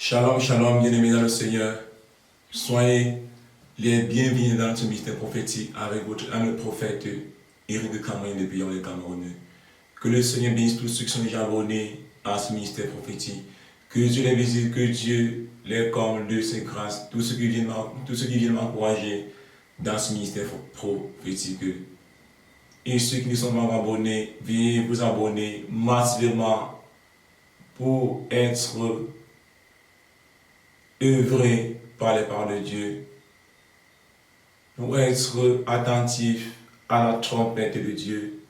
Shalom, shalom, bien-aimés dans le Seigneur. Soyez les bienvenus dans ce mystère prophétique avec votre ami prophète Éric de Cameroun depuis les Camerounais. Que le Seigneur bénisse tous ceux qui sont déjà abonnés à ce mystère prophétique. Que Dieu les visite, que Dieu les comble de ses grâces, tous ceux qui viennent m'encourager dans ce mystère prophétique. Et ceux qui ne sont pas abonnés, veuillez vous abonner massivement pour être œuvrer par les paroles de Dieu, pour être attentif à la trompette de Dieu.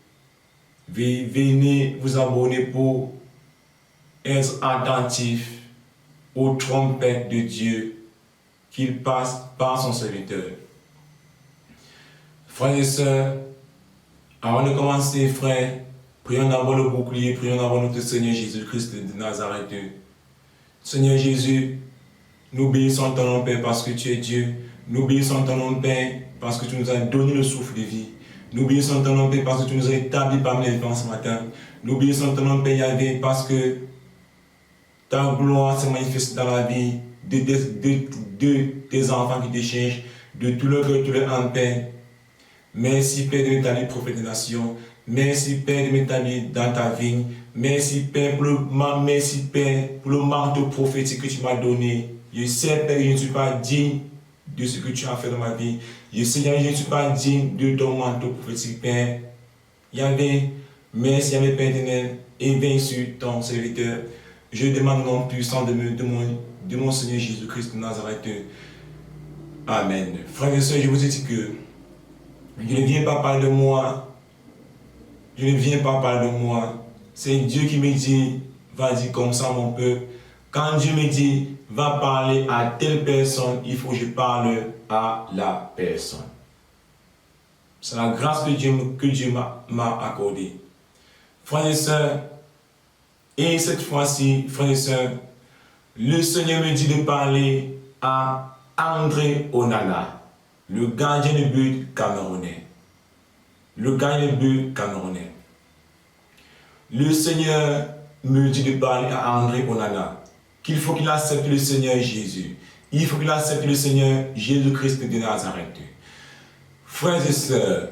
Venez vous abonner pour être attentif aux trompettes de Dieu qu'il passe par son serviteur. Frères et sœurs, avant de commencer, frères, prions d'abord le bouclier, prions d'abord notre Seigneur Jésus-Christ de Nazareth. Seigneur Jésus, nous bénissons ton nom, Père, parce que tu es Dieu. Nous bénissons ton nom, Père, parce que tu nous as donné le souffle de vie. Nous bénissons ton nom, Père, parce que tu nous as établis parmi les vivants ce matin. Nous bénissons ton nom, Père Yahvé, parce que ta gloire se manifeste dans la vie de tes enfants qui t'échangent, de tout le cœur, tout le âme, Père. Merci, Père, de m'établir prophète des nations. Merci, Père, de m'établir dans ta vigne. Merci, Père, pour le manteau prophétique que tu m'as donné. Je sais, Père, je ne suis pas digne de ce que tu as fait dans ma vie. Je sais, je ne suis pas digne de ton manteau prophétique, Père. Yahvé, merci, Yahvé, Père éternel, et viens sur ton serviteur. Je demande le nom puissant de mon Seigneur Jésus-Christ de Nazareth. Amen. Frères et sœurs, je vous ai dit que je ne viens pas parler de moi. Je ne viens pas parler de moi. C'est Dieu qui me dit, vas-y comme ça, mon peuple. Quand Dieu me dit, va parler à telle personne, il faut que je parle à la personne. C'est la grâce que Dieu m'a accordée. Frères et sœurs, et cette fois-ci, frères et sœurs, le Seigneur me dit de parler à André Onana, le gardien de but camerounais. Le gardien de but camerounais. Le Seigneur me dit de parler à André Onana qu'il faut qu'il accepte le Seigneur Jésus. Il faut qu'il accepte le Seigneur Jésus-Christ de Nazareth. Frères et sœurs,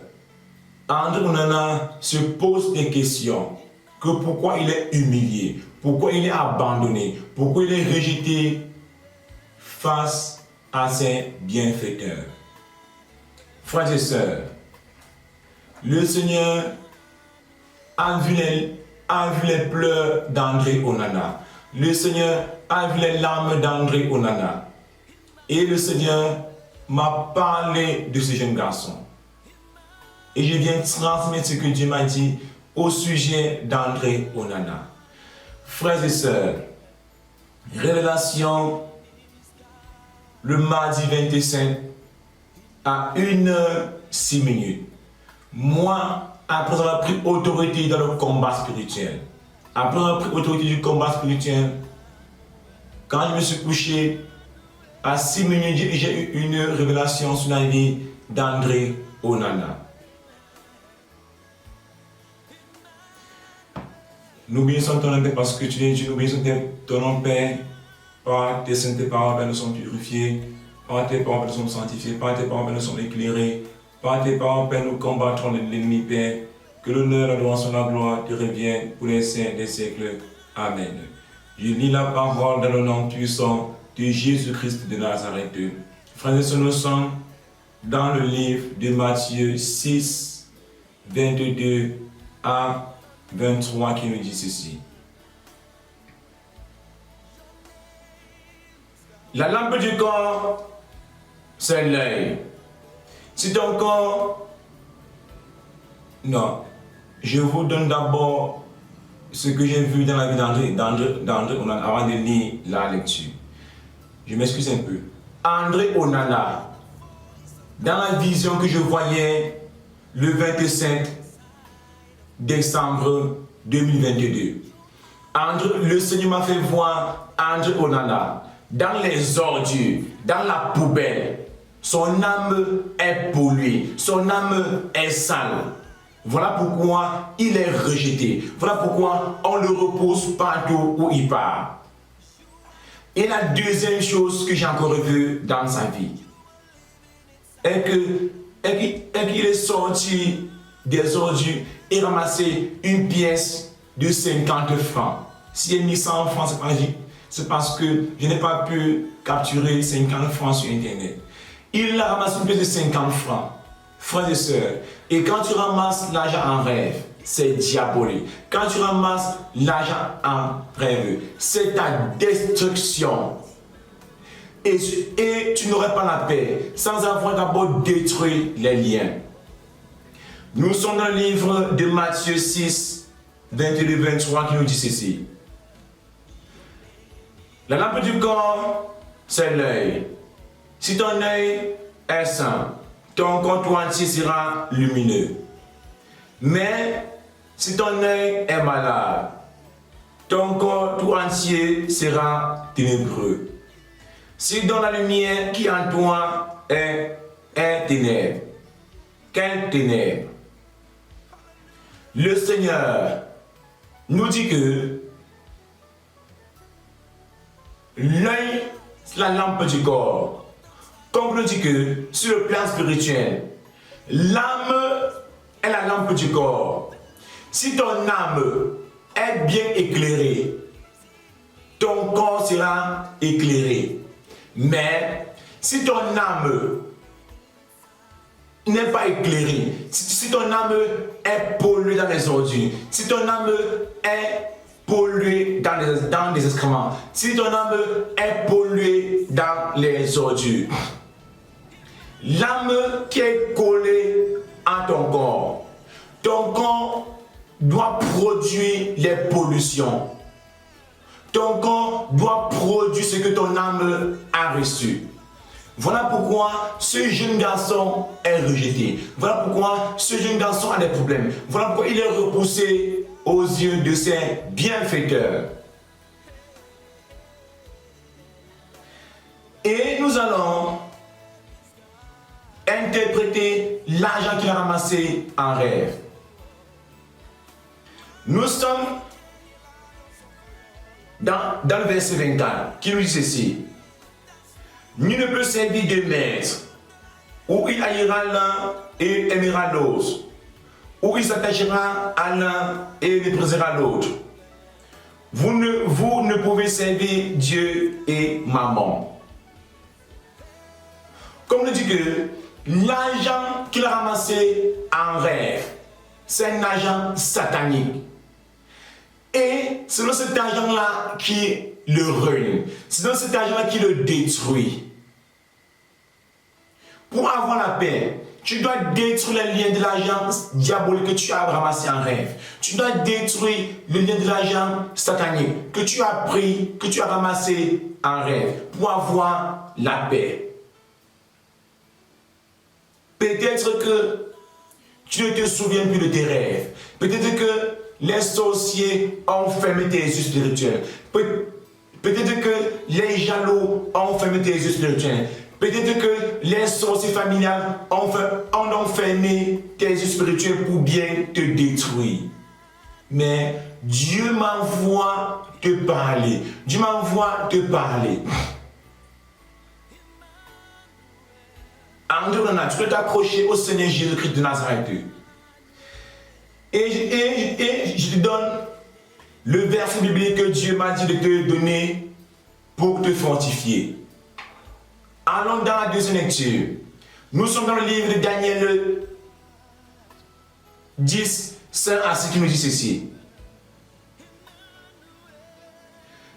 André Onana se pose des questions. Que pourquoi il est humilié, pourquoi il est abandonné, pourquoi il est rejeté face à ses bienfaiteurs. Frères et sœurs, le Seigneur a vu les pleurs d'André Onana. Le Seigneur a vu les larmes d'André Onana. Et le Seigneur m'a parlé de ce jeune garçon. Et je viens transmettre ce que Dieu m'a dit au sujet d'André Onana. Frères et sœurs, révélation le mardi 25 à 1h06. Moi, après avoir pris autorité dans le combat spirituel, après avoir pris autorité du combat spirituel, quand je me suis couché, à 6h, j'ai eu une révélation sur la vie d'André Onana. Nous bénissons ton nom, Père, parce que tu es Dieu. Nous bénissons ton nom, Père. Par tes saintes paroles, Père, nous sommes purifiés. Par tes paroles, Père, nous sommes sanctifiés. Par tes paroles, Père, nous sommes éclairés. Par tes paroles, Père, nous combattrons l'ennemi, Père. Que l'honneur, la louange et la gloire te reviennent pour les saints des siècles. Amen. Je lis la parole dans le nom puissant de Jésus-Christ de Nazareth. Frères et sœurs, nous sommes dans le livre de Matthieu 6, 22 à 23 qui nous dit ceci. La lampe du corps, c'est l'œil. Si ton corps... Non, je vous donne d'abord ce que j'ai vu dans la vie d'André Onana avant de lire la lecture. Je m'excuse un peu. André Onana, dans la vision que je voyais le 25 décembre 2022, le Seigneur m'a fait voir André Onana dans les ordures, dans la poubelle. Son âme est polluée, son âme est sale. Voilà pourquoi il est rejeté. Voilà pourquoi on le repousse partout où il part. Et la deuxième chose que j'ai encore vue dans sa vie est qu'il est sorti des ordures et ramassé une pièce de 50 francs. Si j'ai mis 100 francs, c'est parce que je n'ai pas pu capturer 50 francs sur Internet. Il a ramassé une pièce de 50 francs. Frères et sœurs, et quand tu ramasses l'argent en rêve, c'est diabolique. Quand tu ramasses l'argent en rêve, c'est ta destruction. Et tu n'aurais pas la paix sans avoir d'abord détruit les liens. Nous sommes dans le livre de Matthieu 6, 22-23 qui nous dit ceci. La lampe du corps, c'est l'œil. Si ton œil est sain, ton corps tout entier sera lumineux. Mais si ton œil est malade, ton corps tout entier sera ténébreux. Si dans la lumière qui en toi est ténèbre, quelle ténèbre? Le Seigneur nous dit que l'œil, c'est la lampe du corps. Comme on nous dit que sur le plan spirituel, l'âme est la lampe du corps. Si ton âme est bien éclairée, ton corps sera éclairé. Mais si ton âme n'est pas éclairée, si ton âme est polluée dans les ordures, si ton âme est polluée dans les excréments, si ton âme est polluée dans les ordures, l'âme qui est collée à ton corps doit produire les pollutions. Ton corps doit produire ce que ton âme a reçu. Voilà pourquoi ce jeune garçon est rejeté. Voilà pourquoi ce jeune garçon a des problèmes. Voilà pourquoi il est repoussé aux yeux de ses bienfaiteurs. Et nous allons interpréter l'argent qu'il a ramassé en rêve. Nous sommes dans le verset 24 qui nous dit ceci. Nul ne peut servir deux maîtres, ou il haïra l'un et aimera l'autre, ou il s'attachera à l'un et méprisera l'autre. Vous ne pouvez servir Dieu et Mammon. Comme on dit que l'argent qu'il a ramassé en rêve, c'est un argent satanique. Et c'est dans cet argent-là qui le ruine. C'est dans cet argent-là qui le détruit. Pour avoir la paix, tu dois détruire les liens de l'argent diabolique que tu as ramassé en rêve. Tu dois détruire les liens de l'argent satanique que tu as pris, que tu as ramassé en rêve pour avoir la paix. Peut-être que tu ne te souviens plus de tes rêves. Peut-être que les sorciers ont fermé tes yeux spirituels. Peut-être que les jaloux ont fermé tes yeux spirituels. Peut-être que les sorciers familiales ont fermé tes yeux spirituels pour bien te détruire. Mais Dieu m'envoie te parler. Dieu m'envoie te parler. En dehors, tu peux t'accrocher au Seigneur Jésus-Christ de Nazareth. Et je te donne le verset biblique que Dieu m'a dit de te donner pour te fortifier. Allons dans la deuxième lecture. Nous sommes dans le livre de Daniel 10, 5 à 6 qui nous dit ceci.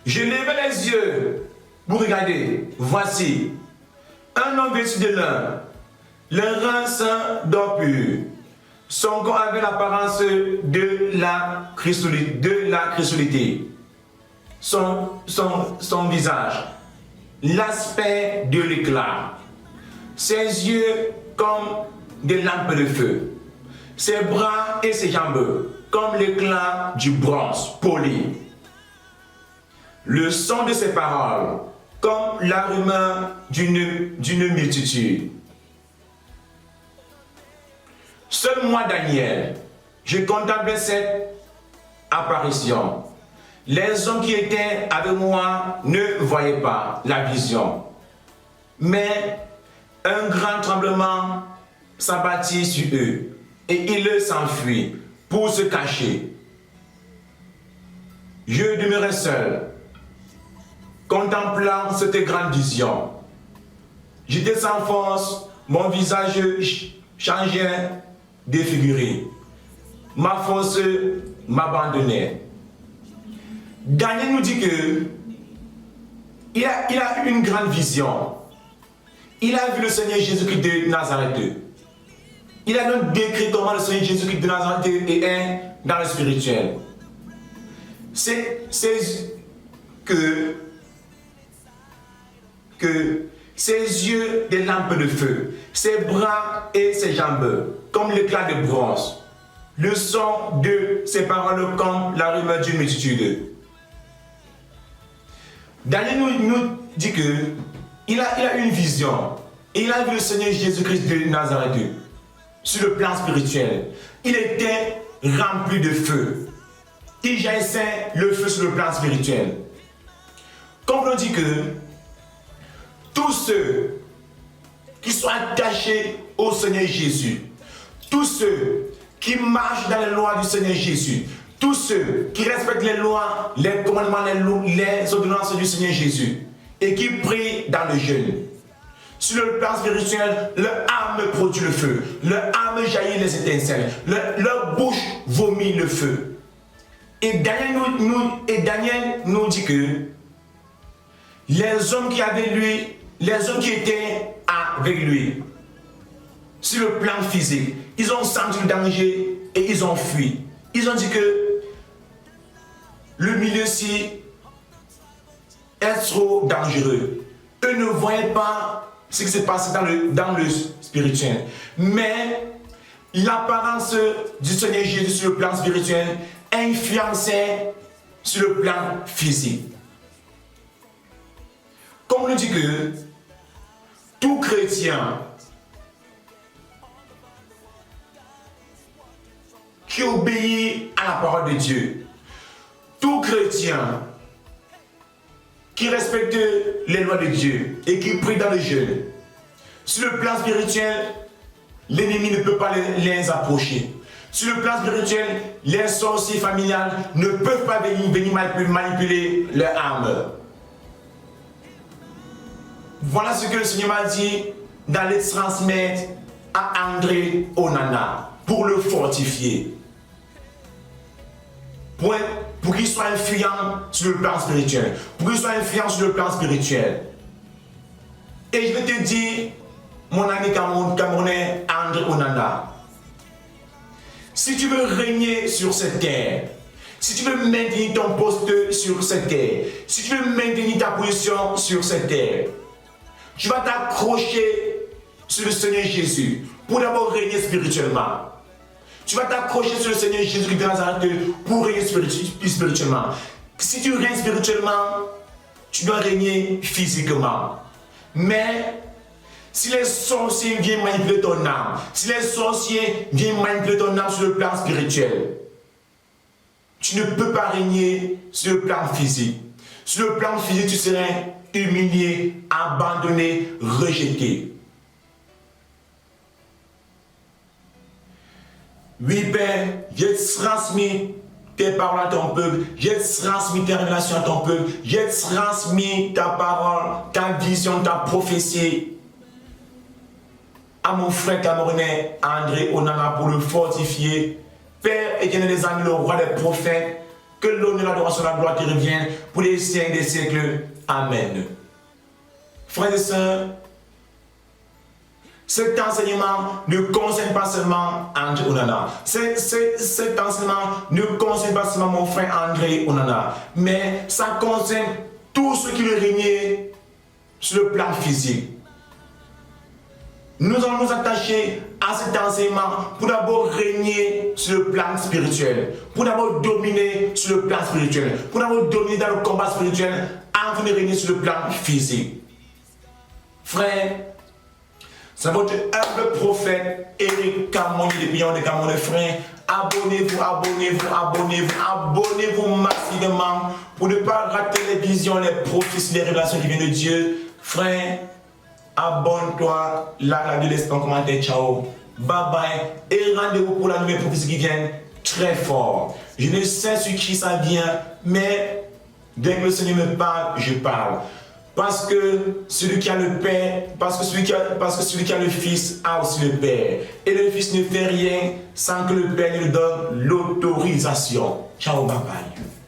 Je levai les yeux pour regarder. Voici un homme vêtu de lin, le rein saint d'or pur. Son corps avait l'apparence de la chrysolité. Son visage, l'aspect de l'éclat. Ses yeux comme des lampes de feu. Ses bras et ses jambes comme l'éclat du bronze poli. Le son de ses paroles comme la rumeur d'une multitude. Seul moi, Daniel, je contemplais cette apparition. Les hommes qui étaient avec moi ne voyaient pas la vision. Mais un grand tremblement s'abattit sur eux et ils s'enfuient pour se cacher. Je demeurais seul, contemplant cette grande vision. J'étais sans force, mon visage changeait, défiguré. Ma force m'abandonnait. Daniel nous dit que il a eu une grande vision. Il a vu le Seigneur Jésus-Christ de Nazareth. Il a donc décrit comment le Seigneur Jésus-Christ de Nazareth est dans le spirituel. C'est que ses yeux des lampes de feu, ses bras et ses jambes comme l'éclat de bronze, le son de ses paroles comme la rumeur d'une multitude. Daniel nous dit que il a eu une vision. Il a vu le Seigneur Jésus-Christ de Nazareth sur le plan spirituel. Il était rempli de feu. Il jaillissait le feu sur le plan spirituel. Comme on dit que tous ceux qui sont attachés au Seigneur Jésus, tous ceux qui marchent dans les lois du Seigneur Jésus, tous ceux qui respectent les lois, les commandements, les ordonnances du Seigneur Jésus et qui prient dans le jeûne. Sur le plan spirituel, leur âme produit le feu, leur âme jaillit les étincelles, leur bouche vomit le feu. Et Daniel nous dit que les hommes qui avaient lui, les hommes qui étaient avec lui, sur le plan physique, ils ont senti le danger et ils ont fui. Ils ont dit que le milieu-ci est trop dangereux. Eux ne voyaient pas ce qui s'est passé dans le spirituel. Mais l'apparence du Seigneur Jésus sur le plan spirituel influençait sur le plan physique. Comme on nous dit que tout chrétien qui obéit à la parole de Dieu, tout chrétien qui respecte les lois de Dieu et qui prie dans le jeûne, sur le plan spirituel, l'ennemi ne peut pas les approcher. Sur le plan spirituel, les sorciers familiales ne peuvent pas venir manipuler leur âme. Voilà ce que le Seigneur m'a dit d'aller transmettre à André Onana pour le fortifier. Pour qu'il soit influent sur le plan spirituel. Pour qu'il soit influent sur le plan spirituel. Et je vais te dire, mon ami camerounais André Onana, si tu veux régner sur cette terre, si tu veux maintenir ton poste sur cette terre, si tu veux maintenir ta position sur cette terre, tu vas t'accrocher sur le Seigneur Jésus pour d'abord régner spirituellement. Tu vas t'accrocher sur le Seigneur Jésus de Nazareth pour régner spirituellement. Si tu règnes spirituellement, tu dois régner physiquement. Mais si les sorciers viennent manipuler ton âme, si les sorciers viennent manipuler ton âme sur le plan spirituel, tu ne peux pas régner sur le plan physique. Sur le plan physique, tu serais humilié, abandonné, rejeté. Oui, Père, j'ai transmis tes paroles à ton peuple, j'ai transmis tes révélations à ton peuple, j'ai transmis ta parole, ta vision, ta prophétie à mon frère camerounais André Onana pour le fortifier. Père éternel des amis, le roi des prophètes, que l'honneur, l'adoration, la gloire te reviennent pour les siècles des siècles. Amen. Frères et sœurs, cet enseignement ne concerne pas seulement André Onana. Cet enseignement ne concerne pas seulement mon frère André Onana, mais ça concerne tous ceux qui veulent régner sur le plan physique. Nous allons nous attacher à cet enseignement pour d'abord régner sur le plan spirituel, pour d'abord dominer sur le plan spirituel, pour d'abord dominer dans le combat spirituel avant de régner sur le plan physique. Frère, c'est votre humble prophète Éric Camoni, des Pions de Cameroun, frère, Abonnez-vous, abonnez-vous, abonnez-vous, abonnez-vous massivement pour ne pas rater les visions, les prophéties, les révélations qui viennent de Dieu. Frère, abonne-toi, la de laisse en commentaire, ciao, bye bye, et rendez-vous pour la nouvelle prophétie qui vient très fort. Je ne sais sur qui ça vient, mais dès que le Seigneur me parle, je parle. Parce que celui qui a le Père, parce que celui qui a le Fils a aussi le Père. Et le Fils ne fait rien sans que le Père ne lui donne l'autorisation. Ciao, bye bye.